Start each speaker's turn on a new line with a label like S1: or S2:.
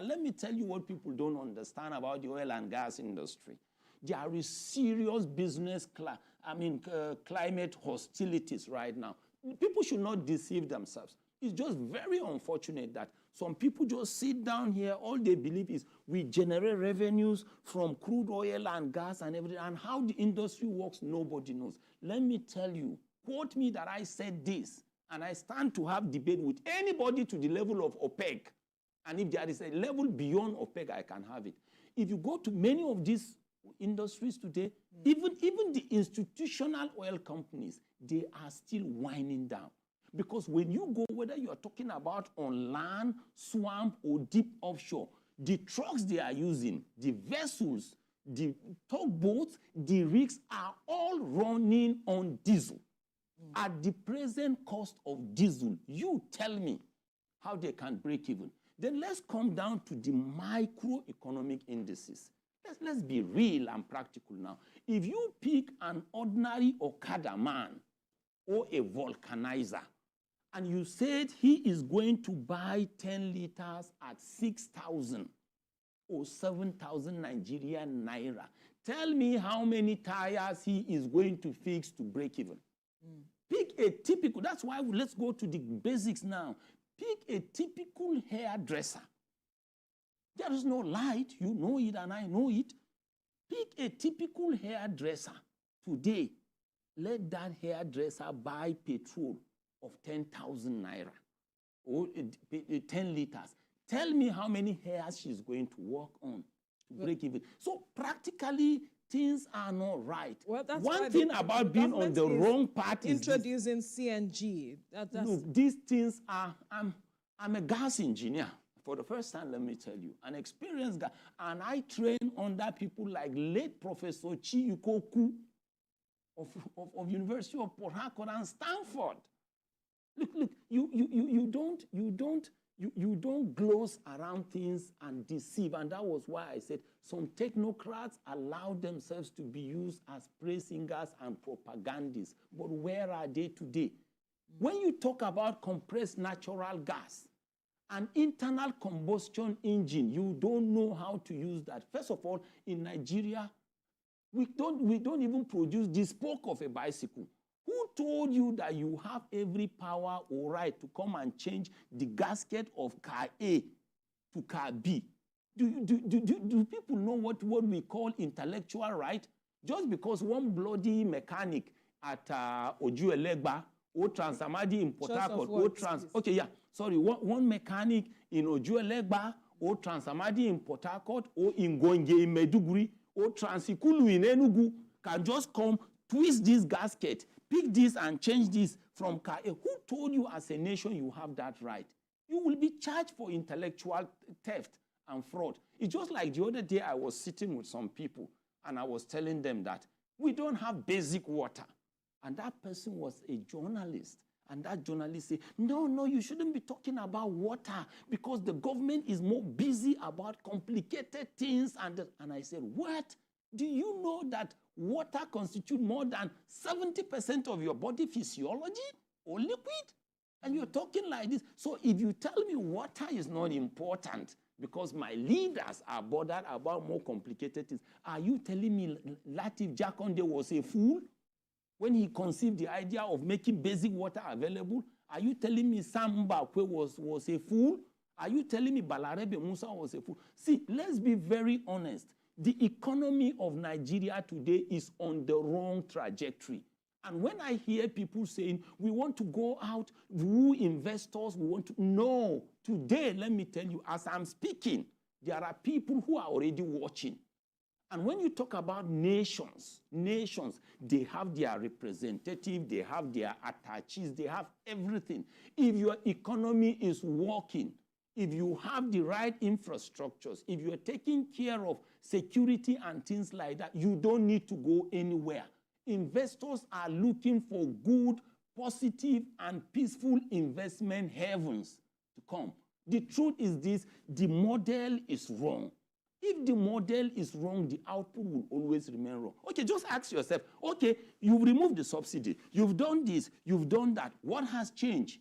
S1: that, let me tell you what people don't understand about the oil and gas industry. There is serious business, climate hostilities right now. People should not deceive themselves. It's just very unfortunate that some people just sit down here, all they believe is we generate revenues from crude oil and gas and everything, and how the industry works, nobody knows. Let me tell you, quote me that I said this, and I stand to have debate with anybody to the level of OPEC. And if there is a level beyond OPEC, I can have it. If you go to many of these industries today, even the institutional oil companies, they are still winding down. Because when you go, whether you are talking about on land, swamp, or deep offshore, the trucks they are using, the vessels, the tugboats, the rigs are all running on diesel. At the present cost of diesel, you tell me how they can break even. Then let's come down to the microeconomic indices. Let's be real and practical now. If you pick an ordinary Okada man or a vulcanizer, and you said he is going to buy 10 liters at 6,000 or 7,000 Nigerian naira, tell me how many tires he is going to fix to break even. Pick a typical, that's why let's go to the basics now. Pick a typical hairdresser. There is no light, you know it and I know it. Pick a typical hairdresser today. Let that hairdresser buy petrol of 10,000 naira or 10 liters. Tell me how many hairs she's going to work on to break even. So practically, things are not right.
S2: Well, that's
S1: one thing about being on the wrong path is
S2: introducing CNG.
S1: Look, these things are, I'm a gas engineer. For the first time, let me tell you, an experienced guy. And I train under people like late Professor Chiyukoku of University of Port Harcourt and Stanford. Look, you don't gloss around things and deceive. And that was why I said some technocrats allow themselves to be used as praise singers and propagandists. But where are they today? When you talk about compressed natural gas, an internal combustion engine, you don't know how to use that. First of all, in Nigeria, we don't even produce the spoke of a bicycle. Who told you that you have every power or right to come and change the gasket of car A to car B? Do people know what we call intellectual right? Just because one bloody mechanic at Ojuelegba or Transamadi in Port Harcourt, one mechanic in Ojuelegba or Transamadi in Port Harcourt or in Gonje in Meduguri or Transikulu in Enugu can just come, twist this gasket, pick this and change this from car A. Who told you as a nation you have that right? You will be charged for intellectual theft and fraud. It's just like the other day I was sitting with some people and I was telling them that we don't have basic water. And that person was a journalist. And that journalist said, no, you shouldn't be talking about water because the government is more busy about complicated things. And I said, what? Do you know that water constitutes more than 70% of your body physiology or liquid? And you're talking like this. So if you tell me water is not important because my leaders are bothered about more complicated things, are you telling me Latif Jakonde was a fool when he conceived the idea of making basic water available? Are you telling me Sam Mbakwe was a fool? Are you telling me Balarebe Musa was a fool? See, let's be very honest. The economy of Nigeria today is on the wrong trajectory. And when I hear people saying, we want to go out, woo investors, we want to... No, today, let me tell you, as I'm speaking, there are people who are already watching. And when you talk about nations, they have their representative, they have their attaches, they have everything. If your economy is working, if you have the right infrastructures, if you are taking care of security and things like that, you don't need to go anywhere. Investors are looking for good, positive, and peaceful investment havens to come. The truth is this, the model is wrong. If the model is wrong, the output will always remain wrong. Okay, just ask yourself, okay, you've removed the subsidy, you've done this, you've done that. What has changed?